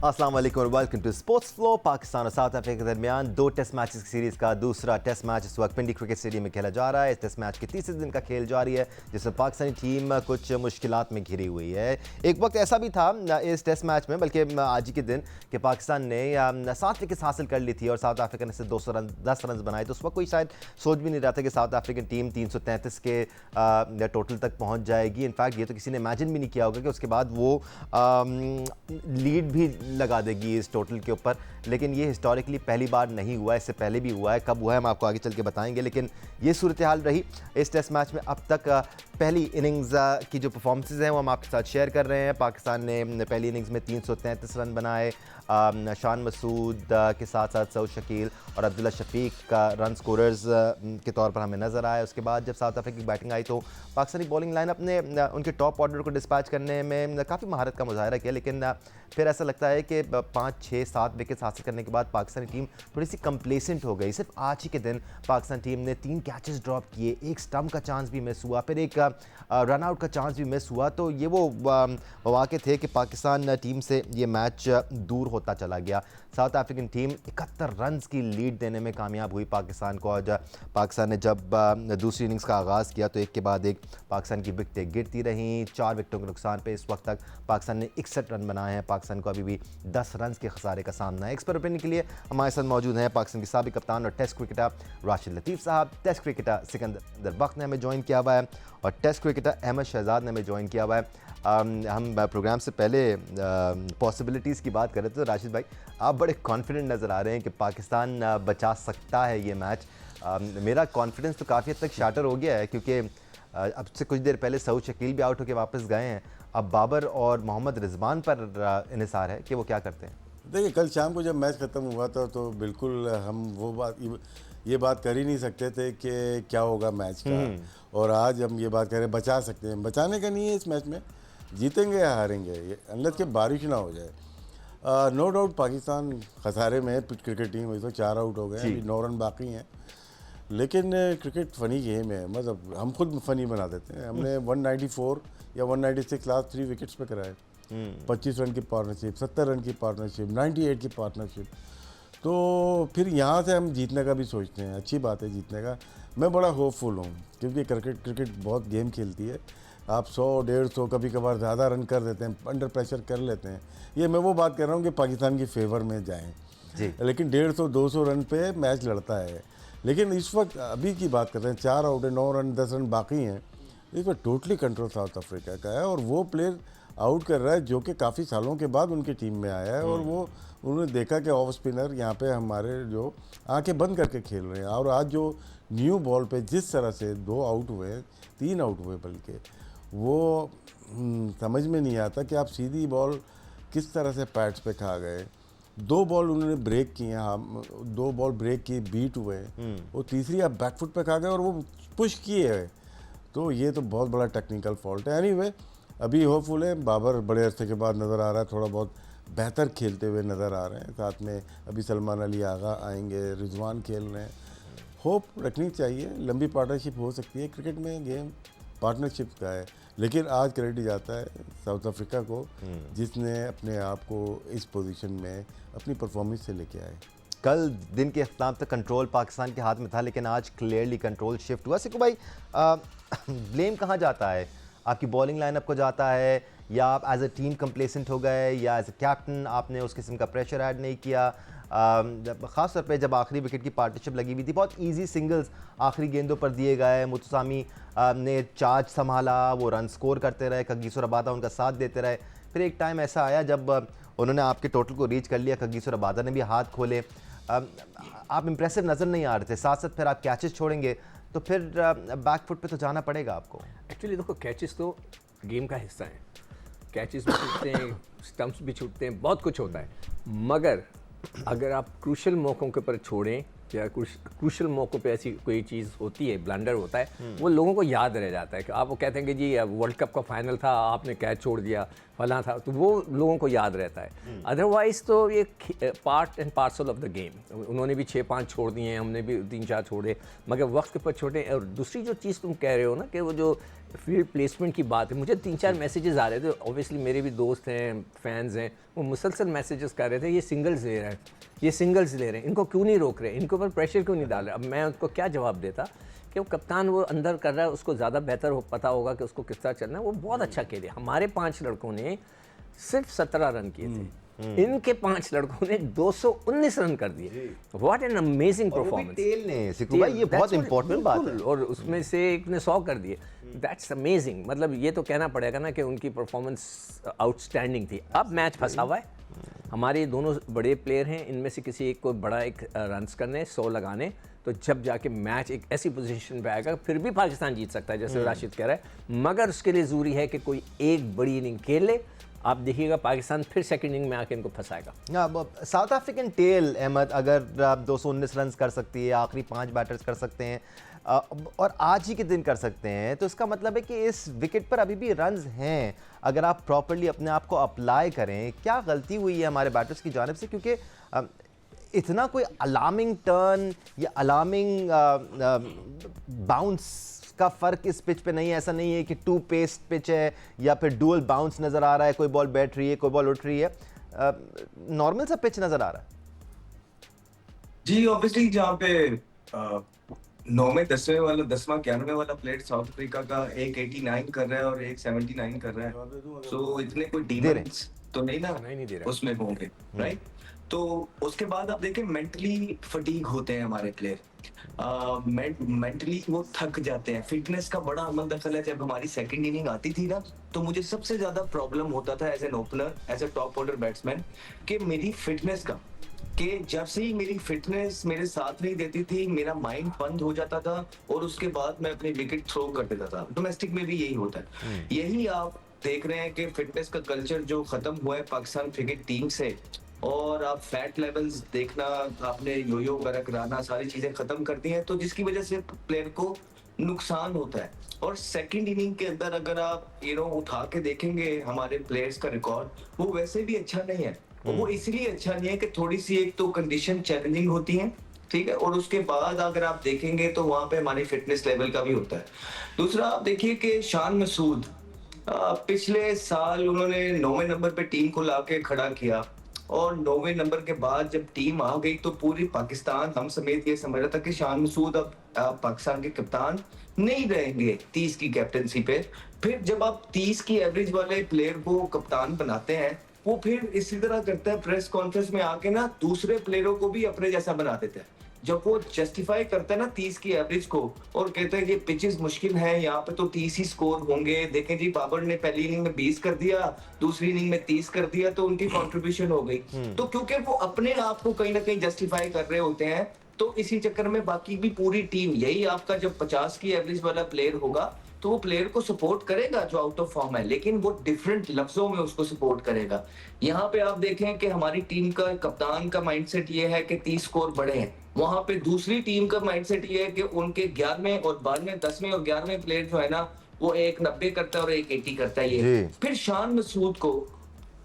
अस्सलाम वालेकुम और welcome to sports flow. Pakistan और साउथ अफ्रीका के दरमियान 2 टेस्ट मैचेस की सीरीज़ का दूसरा टेस्ट मैच इस वक्त पिंडी क्रिकेट स्टेडियम में खेला जा रहा है। इस टेस्ट मैच के तीसरे दिन का खेल जारी है, जिसमें पाकिस्तानी टीम कुछ मुश्किलात में घिरी हुई है। एक वक्त ऐसा भी था इस टेस्ट मैच में, बल्कि आज ही के दिन, कि पाकिस्तान ने 7 विकेट्स हासिल कर ली थी और साउथ अफ्रीका ने सिर्फ 10 रन बनाए। तो उस वक्त कोई शायद सोच भी नहीं रहा था कि साउथ अफ्रीकन टीम 333 के टोटल तक पहुँच जाएगी। इनफैक्ट ये तो किसी ने इमेजिन भी नहीं किया होगा कि उसके बाद वो लीड भी लगा देगी इस टोटल के ऊपर। लेकिन ये हिस्टोरिकली पहली बार नहीं हुआ, इससे पहले भी हुआ है। कब हुआ है हम आपको आगे चल के बताएंगे, लेकिन ये सूरत हाल रही इस टेस्ट मैच में। अब तक पहली इनिंग्स की जो परफॉर्मेंसेज हैं वो हम आपके साथ शेयर कर रहे हैं। पाकिस्तान ने पहली इनिंग्स में 333 रन बनाए। शान मसूद के साथ साथ सऊद शकील और अब्दुल्ला शफीक का रन स्कोरर्स के तौर पर हमें नज़र आया। उसके बाद जब साउथ अफ्रीका की बैटिंग आई तो पाकिस्तानी बॉलिंग लाइनअप ने उनके टॉप ऑर्डर को डिस्पैच करने में काफ़ी महारत का मुजाहरा किया। लेकिन फिर ऐसा लगता है कि 5, 6, 7 विकेट्स हासिल करने के बाद पाकिस्तानी टीम थोड़ी सी कंप्लेसेंट हो गई। सिर्फ आज ही के दिन पाकिस्तान टीम ने 3 कैचेस ड्रॉप किए, एक स्टंप का चांस भी मिस हुआ, फिर एक रन आउट का चांस भी मिस हुआ। तो ये वो मौके थे कि पाकिस्तान टीम से ये मैच दूर होता चला गया। साउथ अफ्रीकन टीम 71 रन की लीड देने में कामयाब हुई पाकिस्तान को। और पाकिस्तान ने जब दूसरी इनिंग्स का आगाज़ किया तो एक के बाद एक पाकिस्तान की विकेटें गिरती रहीं। 4 विकेटों के नुकसान पे इस वक्त तक पाकिस्तान ने 61 रन बनाए हैं। पाकिस्तान को अभी भी 10 रन के खसारे का सामना है। एक्सपर्ट ओपिनियन के लिए हमारे साथ मौजूद हैं पाकिस्तान के साबिक कप्तान और टेस्ट क्रिकेटर राशिद लतीफ़ साहब, टेस्ट क्रिकेटर सिकंदर बख्त ने हमें ज्वाइन किया हुआ है और टेस्ट क्रिकेटर अहमद शहजाद ने हमें ज्वाइन किया हुआ है। हम प्रोग्राम से पहले पॉसिबिलिटीज़ की बात कर रहे थे। तो राशिद भाई, आप बड़े कॉन्फिडेंट नज़र आ रहे हैं कि पाकिस्तान बचा सकता है ये मैच। मेरा कॉन्फिडेंस तो काफ़ी हद तक शाटर हो गया है, क्योंकि अब से कुछ देर पहले सऊद शकील भी आउट होकर वापस गए हैं। अब बाबर और मोहम्मद रिजवान पर इन्हिसार है कि वो क्या करते हैं। देखिए, कल शाम को जब मैच ख़त्म हुआ था तो बिल्कुल हम ये बात कर ही नहीं सकते थे कि क्या होगा मैच का। और आज हम ये बात कह रहे हैं बचा सकते हैं। बचाने का नहीं है इस मैच में, जीतेंगे या हारेंगे, अनलेस कि बारिश ना हो जाए। नो डाउट पाकिस्तान खसारे में है। क्रिकेट टीम वैसे 4 आउट हो गए, अभी 9 रन बाकी हैं। लेकिन क्रिकेट फ़नी गेम है, मतलब हम खुद फ़नी बना देते हैं। हमने 194 या 196 लास्ट 3 विकेट्स पे कराए। 25 रन की पार्टनरशिप, 70 रन की पार्टनरशिप, 98 की पार्टनरशिप। तो फिर यहाँ से हम जीतने का भी सोचते हैं। अच्छी बात है जीतने का। मैं बड़ा होपफुल हूँ, क्योंकि क्रिकेट बहुत गेम खेलती है। आप 100, 150, कभी कभार ज़्यादा रन कर देते हैं, अंडर प्रेशर कर लेते हैं। ये मैं वो बात कर रहा हूँ कि पाकिस्तान की फेवर में जाएँ जी। लेकिन 150, 200 रन पे मैच लड़ता है। लेकिन इस वक्त अभी की बात करते हैं, 4 आउट है, 9 रन, 10 रन बाकी हैं। इस पर टोटली कंट्रोल साउथ अफ्रीका का है और वो प्लेयर आउट कर रहा है जो कि काफ़ी सालों के बाद उनकी टीम में आया है। और वो उन्होंने देखा कि ऑफ स्पिनर यहाँ पे हमारे जो आंखें बंद करके खेल रहे हैं। और आज जो न्यू बॉल पे जिस तरह से 2 आउट हुए, 3 आउट हुए बल्कि, वो समझ में नहीं आता कि आप सीधी बॉल किस तरह से पैड्स पे खा गए। 2 बॉल उन्होंने ब्रेक किए, हम 2 बॉल ब्रेक किए, बीट हुए। वो तीसरी आप बैकफुट पे खा गए और वो पुश किए है। तो ये तो बहुत बड़ा टेक्निकल फॉल्ट है। एनीवे, अभी होपफुल है। बाबर बड़े अरसे के बाद नज़र आ रहा है, थोड़ा बहुत बेहतर खेलते हुए नज़र आ रहे हैं। साथ में अभी सलमान अली आगा आएंगे, रिजवान खेल रहे हैं। होप रखनी चाहिए, लंबी पार्टनरशिप हो सकती है। क्रिकेट में गेम पार्टनरशिप का है। लेकिन आज क्रेडिट जाता है साउथ अफ्रीका को, जिसने अपने आप को इस पोजीशन में अपनी परफॉर्मेंस से लेके आए। कल दिन के अख्ताम तक कंट्रोल पाकिस्तान के हाथ में था, लेकिन आज क्लियरली कंट्रोल शिफ्ट हुआ। सिक्कू भाई, ब्लेम कहाँ जाता है? आपकी बॉलिंग लाइनअप को जाता है, या आप एज अ टीम कंप्लेसेंट हो गए, या एज अ कैप्टन आपने उस किस्म का प्रेशर ऐड नहीं किया? ख़ास तौर पे जब आखिरी विकेट की पार्टनरशिप लगी हुई थी, बहुत इजी सिंगल्स आखिरी गेंदों पर दिए गए। मुतसामी ने चार्ज संभाला, वो रन स्कोर करते रहे, कगिसो रबादा उनका साथ देते रहे। फिर एक टाइम ऐसा आया जब उन्होंने आपके टोटल को रीच कर लिया, कगिसो रबादा ने भी हाथ खोले। आप इंप्रेसिव नज़र नहीं आ रहे थे। साथ साथ फिर आप कैचेस छोड़ेंगे तो फिर बैकफुट पे तो जाना पड़ेगा आपको। एक्चुअली देखो, कैचेस तो गेम का हिस्सा है। कैचेस भी छूटते हैं, स्टंप्स भी छूटते हैं, बहुत कुछ होता है। मगर अगर आप क्रूशल मौक़ों के ऊपर छोड़ें, या क्रूशल मौक़ों पे ऐसी कोई चीज़ होती है, ब्लंडर होता है, वो लोगों को याद रह जाता है। कि आप वो कहते हैं कि जी वर्ल्ड कप का फाइनल था, आपने कैच छोड़ दिया, फला था, तो वो लोगों को याद रहता है। अदरवाइज़ तो ये part and parcel of the game. उन्होंने भी 6-5 छोड़ दिए हैं, हमने भी 3-4 छोड़े, मगर वक्त के ऊपर छोड़े। और दूसरी जो चीज़ तुम कह रहे हो ना, कि वो जो फील्ड प्लेसमेंट की बात है, मुझे 3-4 मैसेजेस आ रहे थे, ऑब्वियसली मेरे भी दोस्त हैं, फैंस हैं, वो मुसलसल मैसेजेस कर रहे थे, ये सिंगल्स ले रहे हैं, ये सिंगल्स ले रहे हैं, इनको क्यों नहीं रोक रहे, इनके ऊपर प्रेशर क्यों नहीं डाल रहे। अब मैं उनको क्या जवाब देता कि वो कप्तान वो अंदर कर रहा है, उसको ज़्यादा बेहतर पता होगा कि उसको किस तरह चलना है। वो बहुत अच्छा खेले, हमारे 5 लड़कों ने सिर्फ 17 रन किए थे, इनके 5 लड़कों ने 219 रन कर दिए। What an amazing performance. टेल ने सिक्कू भाई, ये बहुत इंपॉर्टेंट बात है। और उसमें से एक ने 100 कर दिए, दैट्स अमेजिंग। मतलब ये तो कहना पड़ेगा ना कि उनकी परफॉर्मेंस आउटस्टैंडिंग थी। अब मैच फंसा हुआ है, हमारे दोनों बड़े प्लेयर हैं, इनमें से किसी एक को बड़ा एक रन्स करने 100 लगाने, तो जब जाके मैच एक ऐसी पोजीशन पे आएगा फिर भी पाकिस्तान जीत सकता है, जैसे राशिद कह रहा है। मगर उसके लिए ज़रूरी है कि कोई एक बड़ी इनिंग खेल ले। आप देखिएगा पाकिस्तान फिर सेकंड इनिंग में आके इनको फंसाएगा। साउथ अफ्रीकन टेल अहमद अगर आप 219 रन कर सकती है, आखिरी 5 बैटर्स कर सकते हैं और आज ही के दिन कर सकते हैं, तो इसका मतलब है कि इस विकेट पर अभी भी रन्स हैं। अगर आप प्रॉपर्ली अपने आप को अप्लाई करें, क्या गलती हुई है हमारे बैटर्स की जानिब से? क्योंकि इतना कोई अलार्मिंग टर्न या अलार्मिंग बाउंस का फ़र्क इस पिच पे नहीं है। ऐसा नहीं है कि 2 पेस पिच है या फिर डुअल बाउंस नज़र आ रहा है, कोई बॉल बैठ रही है, कोई बॉल उठ रही है, नॉर्मल सा पिच नज़र आ रहा है। जी ऑब्वियसली जहाँ पे 9 में 10वें वाला 10वां 11वें वाला प्लेयर साउथ अफ्रीका का एक 89 कर रहा है और एक 79 कर रहा है, सो इतने कोई डीमंस तो नहीं ना नहीं दे रहा उसमें होंगे, राइट। तो उसके बाद आप देखें मेंटली फटीग होते हैं हमारे प्लेयर, मेंटली वो थक जाते हैं। फिटनेस का बड़ा अमल दखल है। जब हमारी सेकंड इनिंग आती थी ना, तो मुझे सबसे ज्यादा प्रॉब्लम होता था as an opener, as a top order batsman, कि मेरी फिटनेस का, कि जब से ही मेरी फिटनेस मेरे साथ नहीं देती थी, मेरा माइंड बंद हो जाता था और उसके बाद मैं अपनी विकेट थ्रो कर देता था। डोमेस्टिक में भी यही होता है। यही आप देख रहे हैं कि फिटनेस का कल्चर जो खत्म हुआ है पाकिस्तान क्रिकेट टीम से, और आप फैट लेवल्स देखना, आपने योयो बरकराना सारी चीजें खत्म कर दी हैं, तो जिसकी वजह से प्लेयर को नुकसान होता है। और सेकंड इनिंग के अंदर अगर आप उठा के देखेंगे हमारे प्लेयर्स का रिकॉर्ड, वो वैसे भी अच्छा नहीं है। वो इसलिए अच्छा नहीं है कि थोड़ी सी एक तो कंडीशन चैलेंजिंग होती है, ठीक है, और उसके बाद अगर आप देखेंगे तो वहां पे हमारी फिटनेस लेवल का भी होता है। दूसरा आप देखिए कि शान मसूद पिछले साल उन्होंने 9वें नंबर पे टीम को लाके खड़ा किया, और 9वें नंबर के बाद जब टीम आ गई तो पूरी पाकिस्तान हम समेत ये समझ रहा था कि शान मसूद अब पाकिस्तान के कप्तान नहीं रहेंगे 30 की कैप्टनसी पे। फिर जब आप 30 की एवरेज वाले प्लेयर को कप्तान बनाते हैं, वो फिर इसी तरह करता है, प्रेस कॉन्फ्रेंस में आके ना दूसरे प्लेयरों को भी अपने जैसा बना देता है। जब वो जस्टिफाई करता है ना 30 की एवरेज को और कहता है कि पिचेस मुश्किल है, यहाँ पे तो 30 ही स्कोर होंगे, देखें जी बाबर ने पहली इनिंग में 20 कर दिया, दूसरी इनिंग में 30 कर दिया, तो उनकी कंट्रीब्यूशन हो गई। तो क्योंकि वो अपने आप को कहीं ना कहीं जस्टिफाई कर रहे होते हैं, तो इसी चक्कर में बाकी भी पूरी टीम, यही आपका जब 50 की एवरेज वाला प्लेयर होगा तो वो प्लेयर को सपोर्ट करेगा जो आउट ऑफ फॉर्म है, लेकिन वो डिफरेंट लफ्जों में उसको सपोर्ट करेगा। यहाँ पे आप देखें कि हमारी टीम का कप्तान का माइंडसेट ये है कि 30 स्कोर बड़े हैं, वहां पे दूसरी टीम का माइंडसेट ये है कि उनके 11वें और 12वें 10वें और 11वें प्लेयर जो है ना, वो एक 90 करता है और एक 80 करता है। ये फिर शान मसूद को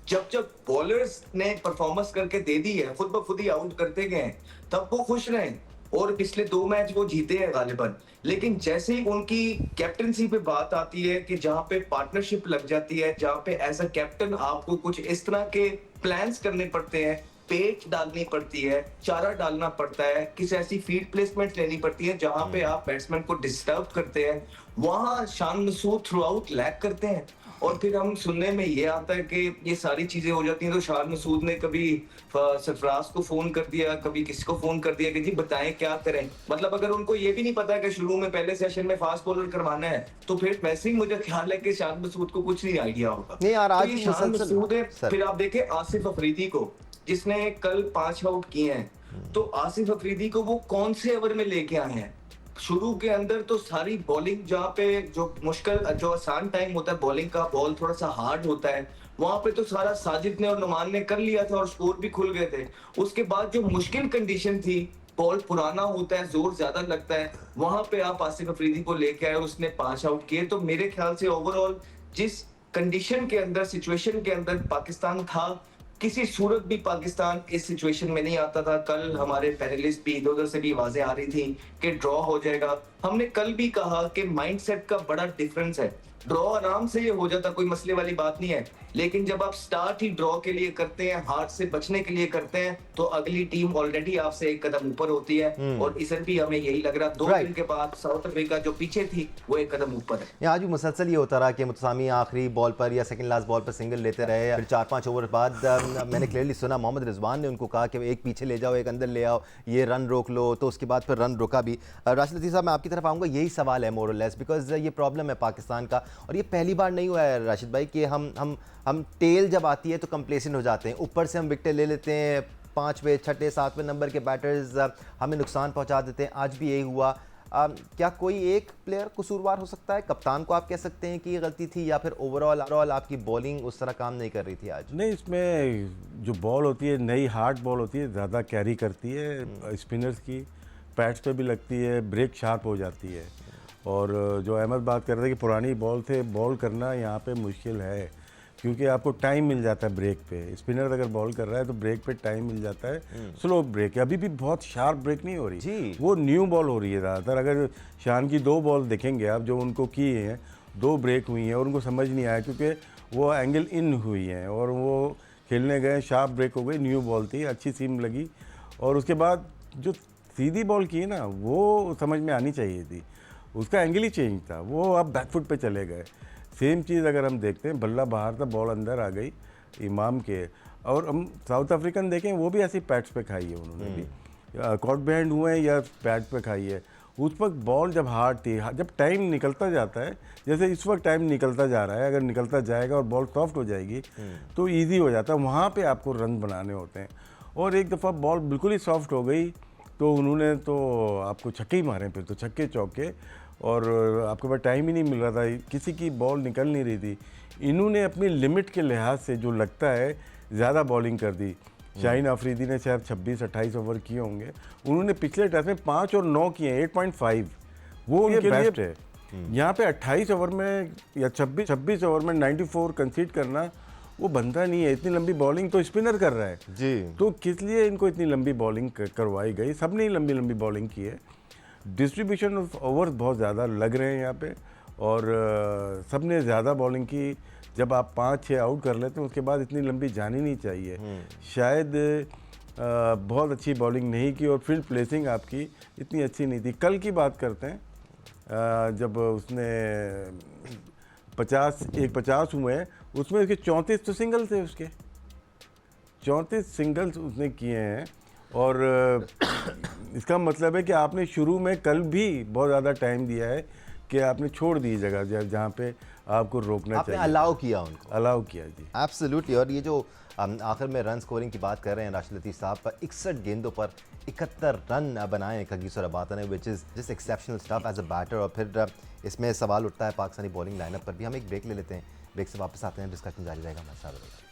जब बॉलर्स ने परफॉर्मेंस करके दे दी है, खुद ब खुद ही आउट करते गए, तब वो खुश रहे और पिछले 2 मैच वो जीते हैं गालिबन। लेकिन जैसे ही उनकी कैप्टनसी पे बात आती है कि जहां पे पार्टनरशिप लग जाती है, जहां पे एज अ कैप्टन आपको कुछ इस तरह के प्लान्स करने पड़ते हैं, पेच डालनी पड़ती है, चारा डालना पड़ता है, किस ऐसी फील्ड प्लेसमेंट लेनी पड़ती है जहां पे आप बैट्समैन को डिस्टर्ब करते हैं, वहां Shan Masood through out lack करते हैं। और फिर हम सुनने में ये आता है कि ये सारी चीजें हो जाती हैं तो शान मसूद ने कभी सरफराज को फोन कर दिया, कभी किसी को फोन कर दिया कि जी बताएं क्या करें। मतलब अगर उनको ये भी नहीं पता कि शुरू में पहले सेशन में फास्ट बॉलर करवाना है, तो फिर वैसे ही मुझे ख्याल है कि शान मसूद को कुछ नहीं आइडिया होगा। नहीं यार, आज तो शान मसूद है। फिर आप देखें आसिफ अफरीदी को, जिसने कल 5 आउट किए हैं, तो आसिफ अफरीदी को वो कौन से ओवर में लेके आए हैं? शुरू के अंदर तो सारी बॉलिंग, जहाँ पे जो मुश्किल जो आसान टाइम होता है बॉलिंग का, बॉल थोड़ा सा हार्ड होता है, वहां पे तो सारा साजिद ने और नुमान ने कर लिया था और स्कोर भी खुल गए थे। उसके बाद जो मुश्किल कंडीशन थी, बॉल पुराना होता है, जोर ज्यादा लगता है, वहां पे आप आसिफ अफरीदी को लेके आए, उसने 5 आउट किए। तो मेरे ख्याल से ओवरऑल जिस कंडीशन के अंदर, सिचुएशन के अंदर पाकिस्तान था किसी सूरत भी पाकिस्तान इस सिचुएशन में नहीं आता था। कल हमारे पैनलिस्ट भी इधर-उधर से भी आवाजें आ रही थी कि ड्रॉ हो जाएगा। हमने कल भी कहा कि माइंडसेट का बड़ा डिफरेंस है। ड्रॉ आराम से हो जाता, कोई मसले वाली बात नहीं है, लेकिन जब आप स्टार्ट ही ड्रॉ के लिए करते हैं, हार से बचने के लिए करते हैं, तो अगली टीम ऑलरेडी आपसे एक कदम ऊपर होती है। और इस भी हमें यही लग रहा, 2 दिन के बाद साउथ अफ्रीका जो पीछे थी वो एक कदम ऊपर है। आज भी मुसलसल ये होता रहा कि मुतसामी आखिरी बॉल पर या सेकंड लास्ट बॉल पर सिंगल लेते रहे। फिर 4-5 ओवर बाद मैंने क्लियरली सुना मोहम्मद रिजवान ने उनको कहा कि एक पीछे ले जाओ, एक अंदर ले आओ, ये रन रोक लो, तो उसके बाद फिर रन रोका भी। राशिद लतीफ़ साहब, मैं आपकी तरफ आऊँगा, यही सवाल है मोर और लेस, बिकॉज ये प्रॉब्लम है पाकिस्तान का। और ये पहली बार नहीं हुआ है राशिद भाई कि हम टेल जब आती है तो कंप्लेसेंट हो जाते हैं, ऊपर से हम विकेट ले लेते हैं, 5वें 6ठे 7वें नंबर के बैटर्स हमें नुकसान पहुंचा देते हैं। आज भी यही हुआ। क्या कोई एक प्लेयर कसूरवार हो सकता है? कप्तान को आप कह सकते हैं कि ये गलती थी, या फिर ओवरऑल आपकी बॉलिंग उस तरह काम नहीं कर रही थी आज? नहीं, इसमें जो बॉल होती है, नई हार्ड बॉल होती है, ज़्यादा कैरी करती है स्पिनर्स की, पैड्स पे भी लगती है, ब्रेक शार्प हो जाती है। और जो अहमद बात कर रहे थे कि पुरानी बॉल से बॉल करना यहाँ पे मुश्किल है, क्योंकि आपको टाइम मिल जाता है ब्रेक पे। स्पिनर अगर बॉल कर रहा है तो ब्रेक पे टाइम मिल जाता है, स्लो ब्रेक है। अभी भी बहुत शार्प ब्रेक नहीं हो रही जी, वो न्यू बॉल हो रही है ज़्यादातर। अगर शान की 2 बॉल देखेंगे आप जो उनको किए हैं, 2 ब्रेक हुई हैं और उनको समझ नहीं आया, क्योंकि वो एंगल इन हुई हैं और वो खेलने गए, शार्प ब्रेक हो गई, न्यू बॉल थी, अच्छी सीम लगी। और उसके बाद जो सीधी बॉल की है ना, वो समझ में आनी चाहिए थी, उसका एंगल ही चेंज था, वो आप बैकफुट पे चले गए। सेम चीज़ अगर हम देखते हैं, बल्ला बाहर था, बॉल अंदर आ गई इमाम के। और हम साउथ अफ्रीकन देखें, वो भी ऐसी पैड्स पे खाई है उन्होंने भी, कॉट बैंड हुए हैं या पैड पे खाई है। उस वक्त बॉल जब हार्ड थी, जब टाइम निकलता जाता है, जैसे इस वक्त टाइम निकलता जा रहा है, अगर निकलता जाएगा और बॉल सॉफ्ट हो जाएगी तो ईजी हो जाता है, वहाँ पर आपको रन बनाने होते हैं। और एक दफ़ा बॉल बिल्कुल ही सॉफ्ट हो गई तो उन्होंने तो आपको छक्के ही मारे, फिर तो छक्के चौके, और आपके पास टाइम ही नहीं मिल रहा था, किसी की बॉल निकल नहीं रही थी। इन्होंने अपनी लिमिट के लिहाज से जो लगता है ज़्यादा बॉलिंग कर दी। शाहीन अफरीदी ने शायद 26-28 ओवर किए होंगे, उन्होंने पिछले टेस्ट में 5 और 9 किए हैं, 8.5, वो उनके बेस्ट है। यहाँ पे 28 ओवर में या 26 ओवर में 94 कंसीड करना वो बनता नहीं है। इतनी लंबी बॉलिंग तो स्पिनर कर रहा है जी, तो किस लिए इनको इतनी लंबी बॉलिंग करवाई गई? सबने ही लंबी लंबी बॉलिंग की है। डिस्ट्रीब्यूशन ऑफ ओवर्स बहुत ज़्यादा लग रहे हैं यहाँ पे, और सबने ज़्यादा बॉलिंग की। जब आप 5-6 आउट कर लेते हैं उसके बाद इतनी लंबी जानी नहीं चाहिए। शायद बहुत अच्छी बॉलिंग नहीं की, और फील्ड प्लेसिंग आपकी इतनी अच्छी नहीं थी। कल की बात करते हैं, जब उसने 50 हुए हैं, उसमें उसके 34 तो सिंगल थे, उसके 34 सिंगल्स उसने किए हैं। और इसका मतलब है कि आपने शुरू में कल भी बहुत ज़्यादा टाइम दिया है कि आपने छोड़ दी जगह जहाँ पे आपको रोकना आपने चाहिए, अलाउ किया उनको, अलाउ किया। जी एब्सोल्युटली। और ये जो आखिर में रन स्कोरिंग की बात कर रहे हैं राशिद लतीफ़ साहब, पर 61 गेंदों पर 71 रन बनाए कगिसो रबादा ने, which is just exceptional stuff as a batter. और फिर इसमें सवाल उठता है पाकिस्तानी बॉलिंग लाइनअप पर भी। हम एक ब्रेक ले लेते हैं, ब्रेक से वापस आते हैं, डिस्कशन जारी रहेगा हमारे साथ।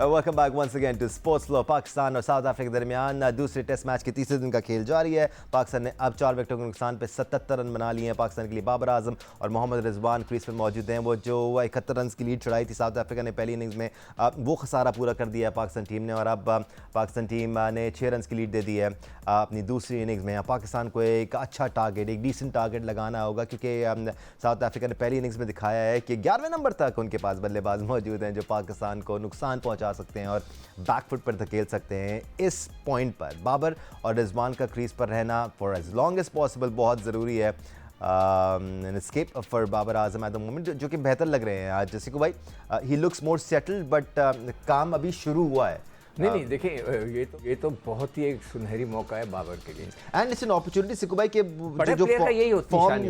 Welcome back once again to sports flow. Pakistan और साउथ अफ्रीका के दरमियान दूसरे टेस्ट मैच के तीसरे दिन का खेल जारी है। पाकिस्तान ने अब 4 विकेटों के नुकसान पे 77 रन बना लिए हैं। पाकिस्तान के लिए बाबर आजम और मोहम्मद रिजवान क्रीज पर मौजूद हैं। वो जो 71 रन की लीड चढ़ाई थी साउथ अफ्रीका ने पहली इनिंग्स में, वो खसारा पूरा कर दिया है पाकिस्तान टीम ने, और अब पाकिस्तान टीम ने 6 रन की लीड दे दी है अपनी दूसरी इनिंग्स में। पाकिस्तान को एक अच्छा टारगेट, एक डिसेंट टारगेट लगाना होगा, क्योंकि साउथ अफ्रीका ने पहली इनिंग्स में दिखाया है कि 11वें नंबर तक उनके पास बल्लेबाज मौजूद हैं जो पाकिस्तान को नुकसान पहुँचा सकते हैं और बैकफुट पर धकेल सकते हैं। इस पॉइंट पर बाबर और रिजवान का क्रीज पर रहना for as long as possible बहुत ज़रूरी है। एस्केप for Babar Azam at the moment, जो कि बेहतर लग रहे हैं आज। जैसे कि भाई he looks more settled, but काम अभी शुरू हुआ है। नहीं देखिए, ये तो बहुत ही एक सुनहरी मौका है बाबर के लिए, and it's an opportunity Siku भाई के जो फॉर्म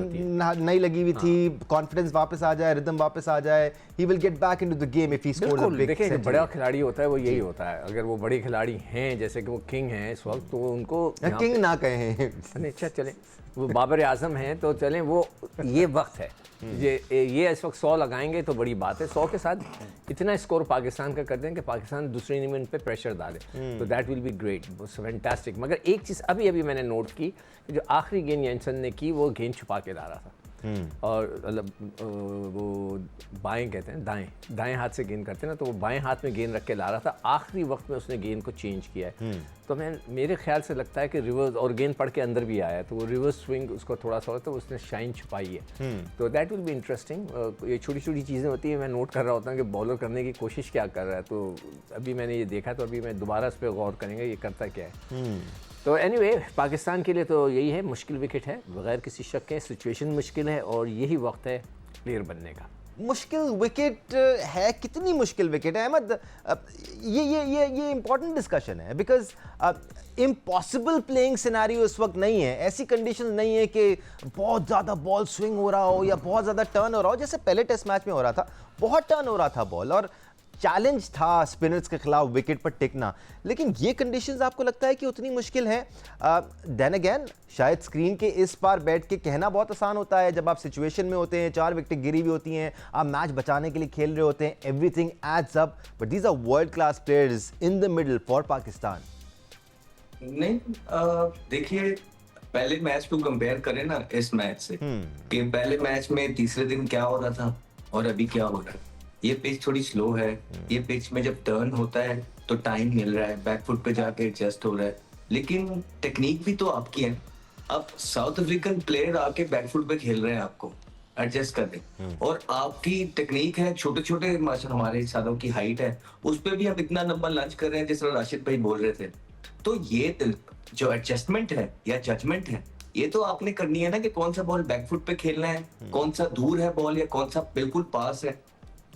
नहीं लगी हुई थी, कॉन्फिडेंस वापस आ जाए, रिदम वापस आ जाए, he will get back into the game if he scores a big. देखिए, जो बड़ा खिलाड़ी होता है वो यही होता है। अगर वो बड़े खिलाड़ी हैं, जैसे कि वो किंग हैं इस वक्त, तो उनको किंग ना कहें, अच्छा चले, वो बाबर आजम हैं तो चलें, वो ये वक्त है, ये इस वक्त 100 लगाएंगे तो बड़ी बात है। 100 के साथ इतना स्कोर पाकिस्तान का कर दें कि पाकिस्तान दूसरी इनिंग पे प्रेशर डाले, तो that will be great, fantastic. मगर एक चीज़ अभी मैंने नोट की, जो आखिरी गेंद जैनसन ने की, वो गेंद छुपा के डाला था। और मतलब वो बाएं कहते हैं, दाएं हाथ से गेंद करते हैं ना, तो वो बाएं हाथ में गेंद रख के ला रहा था। आखिरी वक्त में उसने गेंद को चेंज किया है। तो मेरे ख्याल से लगता है कि रिवर्स, और गेंद पड़ के अंदर भी आया है, तो वो रिवर्स स्विंग उसको थोड़ा सा तो उसने शाइन छुपाई है। तो दैट विल बी इंटरेस्टिंग। ये छोटी छोटी चीज़ें होती हैं, मैं नोट कर रहा होता हूँ कि बॉलर करने की कोशिश क्या कर रहा है। तो अभी मैंने ये देखा, तो अभी मैं दोबारा इस पर गौर करेंगे ये करता क्या है। तो एनीवे, पाकिस्तान के लिए तो यही है, मुश्किल विकेट है बगैर किसी शक के, सिचुएशन मुश्किल है और यही वक्त है प्लेयर बनने का। मुश्किल विकेट है, कितनी मुश्किल विकेट है अहमद? ये इंपॉर्टेंट डिस्कशन है, बिकॉज इम्पॉसिबल प्लेइंग सिनेरियो इस वक्त नहीं है। ऐसी कंडीशन नहीं है कि बहुत ज़्यादा बॉल स्विंग हो रहा हो या बहुत ज़्यादा टर्न हो रहा हो, जैसे पहले टेस्ट मैच में हो रहा था। बहुत टर्न हो रहा था बॉल और चैलेंज था स्पिनर्स के खिलाफ विकेट पर टिकना। लेकिन ये कंडीशंस आपको लगता है कि उतनी मुश्किल है? देन अगेन, शायद स्क्रीन के इस पार बैठ के कहना बहुत आसान होता है, जब आप सिचुएशन में होते हैं, 4 विकेट गिरी हुई होती हैं, आप मैच बचाने के लिए खेल रहे होते हैं, everything adds up, but these are world class players in the middle for Pakistan. नहीं, देखिए, पहले मैच को कंपेयर करें ना इस मैच से, कि पहले मैच में तीसरे दिन क्या हो रहा था और अभी क्या हो रहा है। ये पिच थोड़ी स्लो है, ये पिच में जब टर्न होता है तो टाइम मिल रहा है, बैकफुट पे जाके एडजस्ट हो रहा है, लेकिन टेक्निक भी तो आपकी है। अब साउथ अफ्रीकन प्लेयर आके बैकफुट पे खेल रहे हैं, आपको एडजस्ट कर दें, और आपकी टेक्निक है, छोटे छोटे हमारे सालों की हाइट है, उस पर भी हम इतना लंबा लंच कर रहे हैं, जिस तरह राशिद भाई बोल रहे थे। तो ये जो एडजस्टमेंट है या जजमेंट है, ये तो आपने करनी है ना, कि कौन सा बॉल बैकफुट पे खेलना है, कौन सा दूर है बॉल या कौन सा बिल्कुल पास है।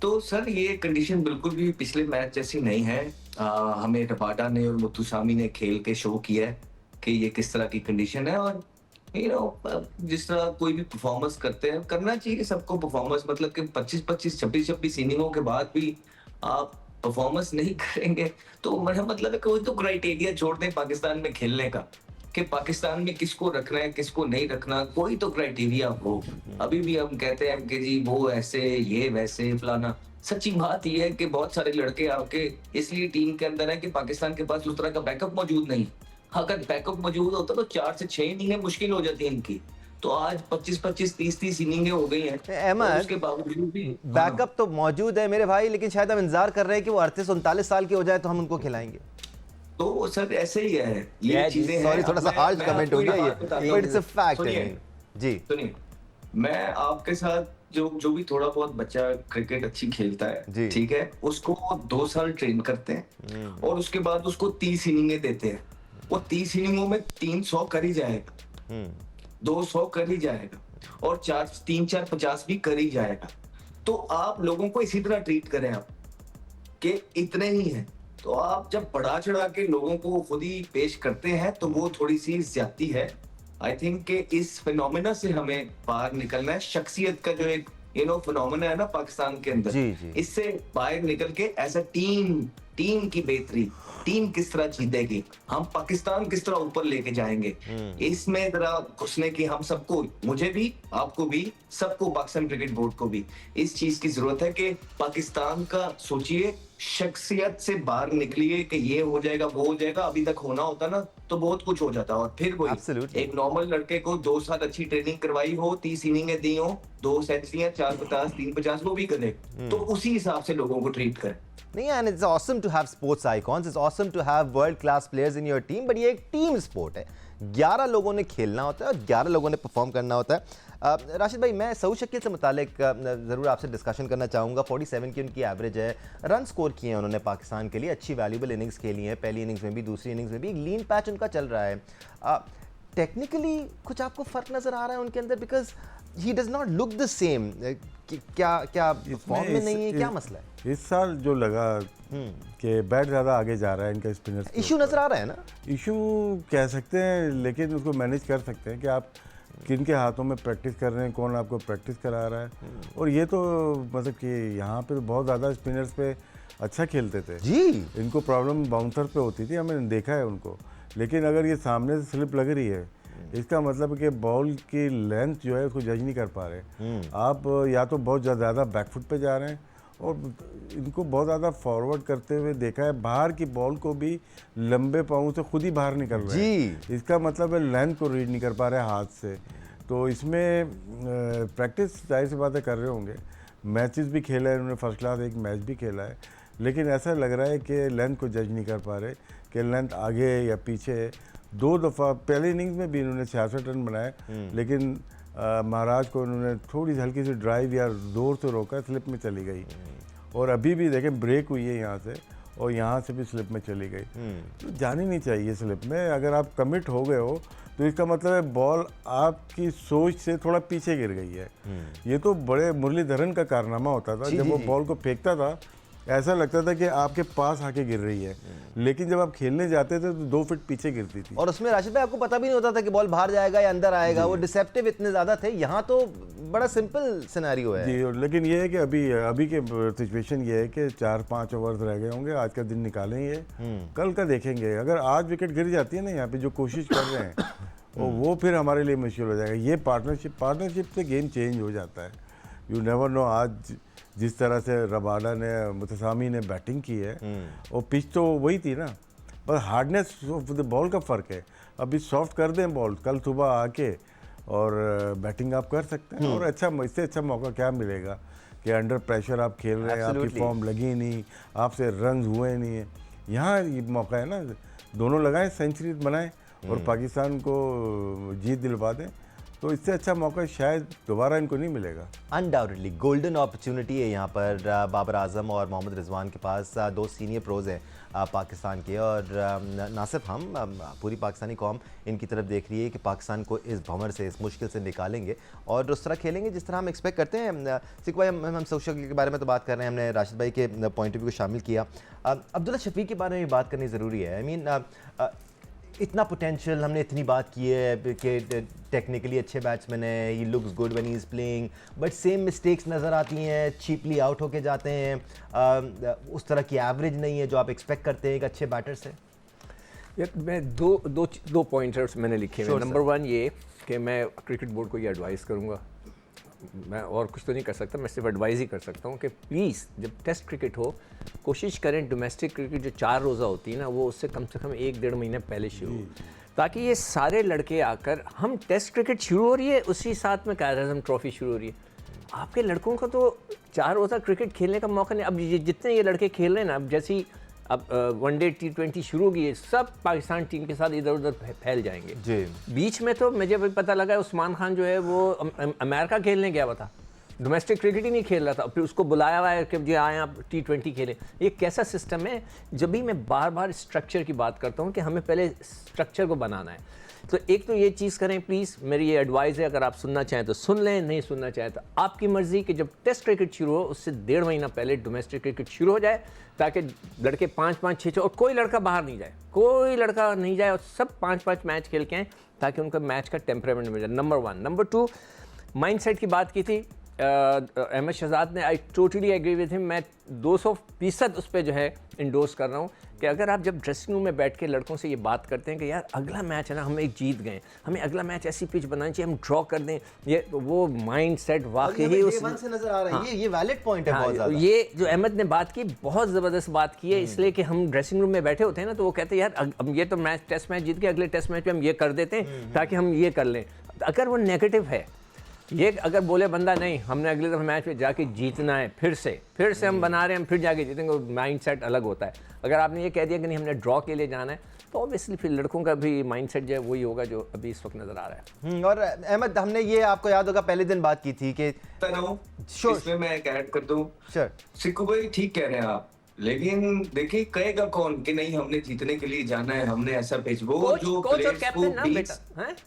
तो सर, ये कंडीशन बिल्कुल भी पिछले मैच जैसी नहीं है। हमें रबाडा ने और मुत्तुसामी ने खेल के शो किया है कि ये किस तरह की कंडीशन है, और जिस तरह कोई भी परफॉर्मेंस करते हैं, करना चाहिए सबको परफॉर्मेंस। मतलब कि 25-25, 26-26 इनिंगों के बाद भी आप परफॉर्मेंस नहीं करेंगे तो मेरा मतलब है कि कोई तो क्राइटेरिया छोड़ दें पाकिस्तान में खेलने का, कि पाकिस्तान में किसको रखना है किसको नहीं रखना, कोई तो क्राइटेरिया हो। अभी भी हम कहते हैं कि जी वो ऐसे, ये वैसे, फलाना। सच्ची बात यह है कि बहुत सारे लड़के आपके इसलिए टीम के अंदर है कि पाकिस्तान के पास उस तरह का बैकअप मौजूद नहीं। अगर बैकअप मौजूद होता तो 4 से 6 इनिंगें मुश्किल हो जाती इनकी। तो आज 25-25, 30-30 इनिंगें हो गई हैं, अहमद, उसके बावजूद भी बैकअप तो मौजूद है मेरे भाई, लेकिन शायद हम इंतजार कर रहे हैं कि वो 38-39 साल के हो जाए तो हम उनको खिलाएंगे। तो सर ऐसे ही है, ये चीजें हैं। सॉरी, थोड़ा सा हार्श कमेंट हो गया ये, बट इट्स अ फैक्ट। जी सुनिए, मैं आपके साथ जो भी थोड़ा बहुत बच्चा क्रिकेट अच्छी खेलता है, ठीक है, उसको 2 साल ट्रेन करते हैं और उसके बाद उसको 30 इनिंगें देते हैं। वो 30 इनिंगों में 300 कर ही जाएगा, 200 कर ही जाएगा, और 3-4-50 भी कर ही जाएगा। तो आप लोगों को इसी तरह ट्रीट करें आप, कि इतने ही हैं। तो आप जब बढ़ा चढ़ा के लोगों को खुद ही पेश करते हैं तो वो थोड़ी सी ज्यादती है। आई थिंक कि इस फिनोमेना से हमें बाहर निकलना है। शख्सियत का जो एक फिनोमेना है ना पाकिस्तान के अंदर, इससे बाहर निकल के ऐसा टीम की बेहतरी, टीम किस तरह जीतेगी, हम पाकिस्तान किस तरह ऊपर लेके जाएंगे, इसमें जरा घुसने की हम सबको, मुझे भी, आपको भी, सबको, पाकिस्तान क्रिकेट बोर्ड को भी इस चीज की जरूरत है कि पाकिस्तान का सोचिए, शख्सियत से बाहर निकलिए कि ये हो जाएगा वो हो जाएगा। अभी तक होना होता ना तो बहुत कुछ हो जाता, और फिर वही एक नॉर्मल लड़के को 2 साल अच्छी ट्रेनिंग करवाई हो, 30 इनिंगें दी हो, 2 सेंचुरियां, 450, 350 वो भी करे, तो उसी हिसाब से लोगों को ट्रीट करें। नहीं, and it's awesome to have sports icons, it's awesome to have world class players in your team, but ये एक टीम स्पोर्ट है। 11 लोगों ने खेलना होता है और 11 लोगों ने परफॉर्म करना होता है। राशिद भाई, मैं सऊद शकील से मुतालिक ज़रूर आपसे डिस्कशन करना चाहूँगा। 47 की उनकी एवरेज है, रन स्कोर किए हैं उन्होंने पाकिस्तान के लिए, अच्छी वैल्यूबल इनिंग्स खेली हैं, पहली इनिंग्स में भी, दूसरी इनिंग्स में भी। एक लीन पैच उनका चल रहा है। टेक्निकली कुछ आपको फ़र्क नज़र आ रहा है उनके अंदर? Because he does not look the same. क्या फॉर्म में नहीं है, क्या मसला है? इस साल जो लगा कि बैट ज़्यादा आगे जा रहा है इनका, स्पिनर्स इशू नज़र आ रहा है ना? इशू कह सकते हैं, लेकिन उसको मैनेज कर सकते हैं कि आप किन के हाथों में प्रैक्टिस कर रहे हैं, कौन आपको प्रैक्टिस करा रहा है। और ये तो मतलब कि यहाँ पे तो बहुत ज़्यादा स्पिनर्स पे अच्छा खेलते थे जी, इनको प्रॉब्लम बाउंसर पे होती थी, हमने देखा है उनको। लेकिन अगर ये सामने से स्लिप लग रही है, इसका मतलब है कि बॉल की लेंथ जो है उसको जज नहीं कर पा रहे आप, या तो बहुत ज़्यादा बैकफुट पे जा रहे हैं, और इनको बहुत ज़्यादा फॉरवर्ड करते हुए देखा है, बाहर की बॉल को भी लंबे पाँव से खुद ही बाहर निकल रहे हैं। इसका मतलब है लेंथ को रीड नहीं कर पा रहे हाथ से। तो इसमें प्रैक्टिस जाहिर सी बातें कर रहे होंगे, मैचेस भी खेला है उन्होंने, फर्स्ट क्लास एक मैच भी खेला है, लेकिन ऐसा लग रहा है कि लेंथ को जज नहीं कर पा रहे कि लेंथ आगे या पीछे है। 2 दफ़ा पहले इनिंग्स में भी इन्होंने 66 रन बनाए, लेकिन महाराज को उन्होंने थोड़ी सी हल्की सी ड्राइव या जोर से रोका, स्लिप में चली गई। और अभी भी देखें ब्रेक हुई है यहाँ से, और यहाँ से भी स्लिप में चली गई। तो जानी नहीं चाहिए स्लिप में। अगर आप कमिट हो गए हो तो इसका मतलब है बॉल आपकी सोच से थोड़ा पीछे गिर गई है। ये तो बड़े मुरलीधरन का कारनामा होता था, जब वो बॉल को फेंकता था ऐसा लगता था कि आपके पास आके गिर रही है, लेकिन जब आप खेलने जाते थे तो 2 फीट पीछे गिरती थी। और उसमें राशिद भाई आपको पता भी नहीं होता था कि बॉल बाहर जाएगा या अंदर आएगा, वो डिसेप्टिव इतने ज़्यादा थे। यहाँ तो बड़ा सिंपल सिनेरियो है जी, लेकिन ये है कि अभी के सिचुएशन ये है कि 4-5 ओवर्स रह गए होंगे, आज का दिन निकालेंगे, कल का देखेंगे। अगर आज विकेट गिर जाती है ना यहाँ पे जो कोशिश कर रहे हैं और वो फिर हमारे लिए मुश्किल हो जाएगा। ये पार्टनरशिप से गेम चेंज हो जाता है। You never know. आज जिस तरह से रबाडा ने, मुतसामी ने बैटिंग की है, और पिच तो वही थी ना, पर हार्डनेस ऑफ द बॉल का फ़र्क है। अभी सॉफ्ट कर दें बॉल, कल सुबह आके और बैटिंग आप कर सकते हैं। और अच्छा, इससे अच्छा मौका क्या मिलेगा कि अंडर प्रेशर आप खेल रहे हैं, आपकी फॉर्म लगी नहीं, आपसे रन हुए नहीं है। यहाँ ये मौका है ना, दोनों लगाएं, सेंचुरी बनाएं और पाकिस्तान को जीत दिलवा दें, तो इससे अच्छा मौका शायद दोबारा इनको नहीं मिलेगा। अनडाउटेडली गोल्डन अपॉर्चुनिटी है यहाँ पर बाबर आजम और मोहम्मद रिजवान के पास। 2 सीनियर प्रोज हैं पाकिस्तान के, और ना सिर्फ हम, पूरी पाकिस्तानी कौम इनकी तरफ देख रही है कि पाकिस्तान को इस भंवर से, इस मुश्किल से निकालेंगे और उस तरह खेलेंगे जिस तरह हम एक्सपेक्ट करते हैं। सिख भाई, हम सोशल के बारे में तो बात कर रहे हैं, हमने राशिद भाई के पॉइंट ऑफ व्यू को शामिल किया। अब्दुल्ला शफीक के बारे में बात करनी ज़रूरी है। आई मीन इतना पोटेंशियल, हमने इतनी बात की है कि टेक्निकली अच्छे बैट्समैन है, he looks good when he is playing, but same mistakes नज़र आती हैं, चीपली आउट होके जाते हैं, उस तरह की एवरेज नहीं है जो आप एक्सपेक्ट करते हैं एक अच्छे बैटर से। यार मैं दो पॉइंटर्स मैंने लिखे हैं। नंबर 1 ये कि मैं क्रिकेट बोर्ड को ये एडवाइस करूँगा, मैं और कुछ तो नहीं कर सकता, मैं सिर्फ एडवाइस ही कर सकता हूँ कि प्लीज़ जब टेस्ट क्रिकेट हो, कोशिश करें डोमेस्टिक क्रिकेट जो 4 रोज़ा होती है ना, वो उससे कम से कम 1-1.5 महीने पहले शुरू हो, ताकि ये सारे लड़के आकर, हम टेस्ट क्रिकेट शुरू हो रही है, उसी साथ में कायरज़म ट्रॉफी शुरू हो रही है। आपके लड़कों को तो 4 रोज़ा क्रिकेट खेलने का मौका नहीं। अब जितने ये लड़के खेल रहे हैं ना, अब जैसे ही अब वनडे T20 शुरू होगी, सब पाकिस्तान टीम के साथ इधर उधर फैल जाएंगे जी। बीच में तो मुझे भी पता लगा उस्मान खान जो है वो अमेरिका खेलने गया हुआ था, डोमेस्टिक क्रिकेट ही नहीं खेल रहा था, फिर उसको बुलाया हुआ है कि जी आए आप T20 खेलें। ये कैसा सिस्टम है? जब भी मैं बार बार स्ट्रक्चर की बात करता हूँ कि हमें पहले स्ट्रक्चर को बनाना है, तो एक तो ये चीज़ करें प्लीज़, मेरी ये एडवाइस है। अगर आप सुनना चाहें तो सुन लें, नहीं सुनना चाहें तो आपकी मर्ज़ी। कि जब टेस्ट क्रिकेट शुरू हो उससे 1.5 महीना पहले डोमेस्टिक क्रिकेट शुरू हो जाए, ताकि लड़के 5-5, 6-6 और कोई लड़का बाहर नहीं जाए, कोई लड़का नहीं जाए, और सब 5-5 मैच खेल के आएँ, ताकि उनका मैच का टेम्परामेंट मिल जाए। नंबर 1। नंबर 2, माइंडसेट की बात की थी अहमद शहजाद ने, I totally agree with him. मैं 200% उस पर जो है इंडोर्स कर रहा हूँ कि अगर आप जब ड्रेसिंग रूम में बैठ के लड़कों से ये बात करते हैं कि यार अगला मैच है ना, हम एक जीत गए, हमें अगला मैच ऐसी पिच बनानी चाहिए, हम ड्रॉ कर दें, ये वो माइंड सेट वाकई उस से नजर आ रहा है। ये वैलिड पॉइंट है बहुत ज़्यादा। ये जो अहमद ने बात की बहुत ज़बरदस्त बात की है, इसलिए कि हम ड्रेसिंग रूम में बैठे होते हैं ना, तो वो कहते हैं यार हम ये तो मैच टेस्ट मैच जीत के, अगले टेस्ट मैच में हम ये कर देते हैं ताकि हम ये कर लें। अगर वो नेगेटिव है, ये अगर बोले बंदा नहीं हमने अगले दफा मैच में जाके जीतना है, फिर से हम बना रहे हैं, हम फिर जाके जीतेंगे, माइंड सेट अलग होता है। अगर आपने ये कह दिया कि नहीं हमने ड्रॉ के लिए जाना है, तो ऑब्वियसली फिर लड़कों का भी माइंड सेट जो है वही होगा जो अभी इस वक्त नज़र आ रहा है। और अहमद, हमने ये आपको याद होगा पहले दिन बात की थी कि इसमें मैं एक ऐड कर दूं। सिक्कू भाई ठीक कह रहे हैं आप, लेकिन देखिए कहेगा कौन कि नहीं हमने जीतने के लिए जाना है, हमने ऐसा पिच, वो जो प्लेयर्स को 20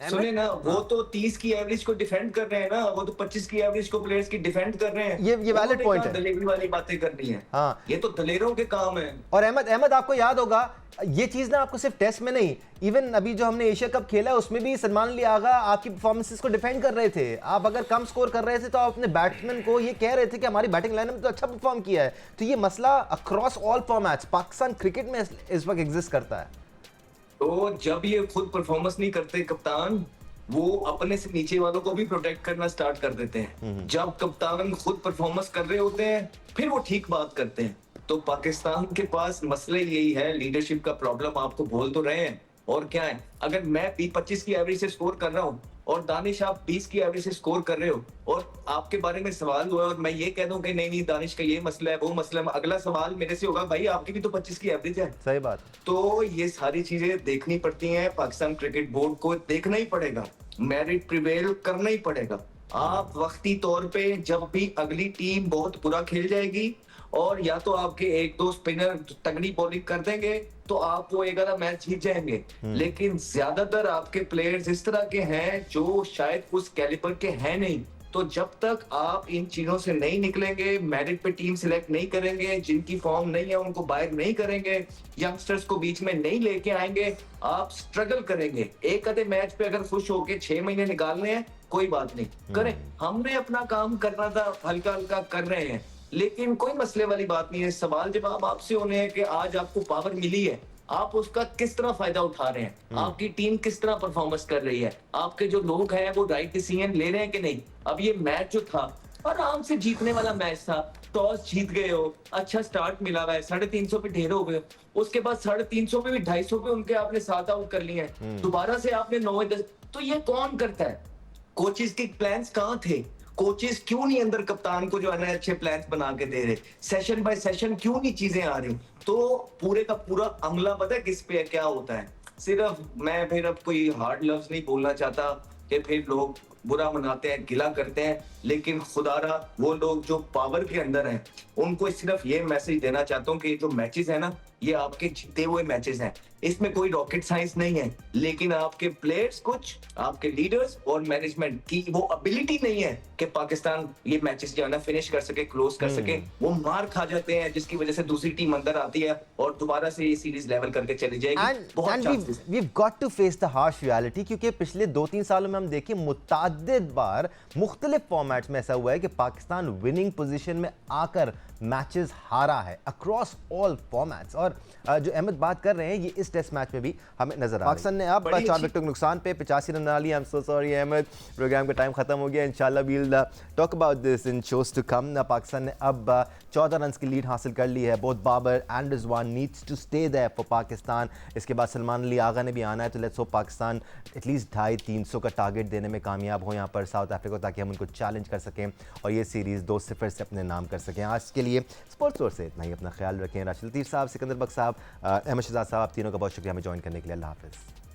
सुने ना, वो तो 30 की एवरेज को डिफेंड कर रहे हैं ना, वो तो 25 की एवरेज को प्लेयर्स की डिफेंड कर रहे हैं। ये वैलिड पॉइंट है। दलेरी वाली बातें करनी है, हाँ, ये तो दलेरों के काम है। और अहमद आपको याद होगा ये चीज ना, आपको सिर्फ टेस्ट में नहीं, इवन अभी जो हमने एशिया कप खेला उसमें भी सलमान अली आगा आपकी परफॉर्मेंसेस को डिफेंड कर रहे थे। आप अगर कम स्कोर कर रहे थे तो आप अपने बैट्समैन को ये कह रहे थे कि हमारी बैटिंग लाइन में तो अच्छा परफॉर्म किया है। तो ये मसला across all formats Pakistan cricket में इस वक्त एग्जिस्ट करता है। तो जब ये खुद परफॉर्मेंस नहीं करते कप्तान, वो अपने से नीचे वालों को भी प्रोटेक्ट करना स्टार्ट कर देते हैं। जब कप्तान खुद परफॉर्मेंस कर रहे होते हैं फिर वो ठीक बात करते हैं। तो पाकिस्तान के पास मसले यही है, लीडरशिप का प्रॉब्लम आपको बोल तो रहे हैं, और क्या है, अगर मैं 25 की एवरेज से स्कोर कर रहा हूँ और दानिश आप 20 की एवरेज से स्कोर कर रहे हो और आपके बारे में सवाल हुआ और मैं ये कह दूं कि नहीं नहीं दानिश का ये मसला है वो मसला है, अगला सवाल मेरे से होगा भाई आपकी भी तो 25 की एवरेज है। सही बात। तो ये सारी चीजें देखनी पड़ती हैं, पाकिस्तान क्रिकेट बोर्ड को देखना ही पड़ेगा, मेरिट प्रिवेल करना ही पड़ेगा। आप वक्ती तौर पे जब भी अगली टीम बहुत बुरा खेल जाएगी और या तो आपके एक दो स्पिनर तगड़ी बॉलिंग कर देंगे तो आप वो 11 मैच जीत जाएंगे, लेकिन ज्यादातर आपके प्लेयर्स इस तरह के हैं जो शायद उस कैलिबर के हैं नहीं। तो जब तक आप इन चीजों से नहीं निकलेंगे, मेरिट पे टीम सिलेक्ट नहीं करेंगे, जिनकी फॉर्म नहीं है उनको बाहर नहीं करेंगे, यंगस्टर्स को बीच में नहीं लेके आएंगे, आप स्ट्रगल करेंगे। एक आधे मैच पे अगर खुश होके 6 महीने निकालने हैं कोई बात नहीं, करें। हमने अपना काम करना था, हल्का हल्का कर रहे हैं, लेकिन कोई मसले वाली बात नहीं है। सवाल जवाब आपसे होने हैं कि आज आपको पावर मिली है, आप उसका किस तरह फायदा उठा रहे हैं, आपकी टीम किस तरह परफॉर्मेंस कर रही है, आपके जो लोग हैं वो राइट डिसीजन ले रहे हैं कि नहीं। अब ये मैच जो था आराम से जीतने वाला मैच था, टॉस जीत गए हो, अच्छा स्टार्ट मिला हुआ है, 350 पे ढेर हो गए, उसके बाद 350 पे भी 250 पे उनके आपने 7 आउट कर लिए हैं, दोबारा से आपने 9-10। तो ये कौन करता है? कोचेस के प्लान्स कहाँ थे? कोचेस क्यों नहीं अंदर कप्तान को जो है ना अच्छे प्लान्स बना के दे रहे? सेशन बाय सेशन क्यों नहीं चीजें आ रही? तो पूरे का पूरा अमला पता है किस पे है, क्या होता है? सिर्फ मैं फिर अब कोई हार्ड लफ्ज नहीं बोलना चाहता कि फिर लोग बुरा मनाते हैं, गिला करते हैं, लेकिन खुदारा वो लोग जो पावर के अंदर हैं उनको सिर्फ ये मैसेज देना चाहता हूँ कि जो मैचेस है ना ये आपके जीते हुए मैचेस हैं, इसमें कोई रॉकेट साइंस नहीं है, लेकिन आपके प्लेयर्स कुछ, आपके लीडर्स और मैनेजमेंट की वो एबिलिटी नहीं है कि पाकिस्तान ये मैचेस जो है ना फिनिश कर सके, क्लोज कर सके। वो मार खा जाते हैं जिसकी वजह से दूसरी टीम अंदर आती है और दोबारा से ये सीरीज लेवल करके चली जाएगी। बहुत चांसेस हैं। we've got to face the harsh reality क्योंकि पिछले 2-3 सालों में हम देखें मुतअद्दिद बार मुख्तलिफ फॉर्मेट्स में ऐसा हुआ है कि पाकिस्तान विनिंग पोजीशन में आकर मैचेस हारा है अक्रॉस ऑल फॉर्मेट्स। और जो अहमद बात कर रहे हैं ये इस टेस्ट मैच में भी हमें नजर आ रहा है। पाकिस्तान ने अब 4 विकेटों के नुकसान पे 85 रन बना लिए। I am so sorry Ahmed, program का टाइम खत्म हो गया। इंशाल्लाह we'll talk about this in shows to come. Pakistan ने अब 14 रन की लीड हासिल कर ली है। Both Babar and Rizwan needs to stay there for Pakistan. इसके बाद सलमान अली आगा ने भी आना है, तो लेट्स होप पाकिस्तान एटलीस्ट 250-300 का टारगेट देने में कामयाब हो यहाँ पर साउथ अफ्रीका, ताकि हम उनको चैलेंज कर सकें और ये सीरीज़ 2-0 से अपने नाम कर सकें। आज के लिए स्पोर्ट्स ओर से इतना ही। अपना ख्याल रखें। राशिद लतीफ़ साहब, सिकंदर बख्श साहब, अहमद शहजाद साहब, आप तीनों का बहुत शुक्रिया हमें ज्वाइन करने के लिए। अल्लाह हाफ़िज़।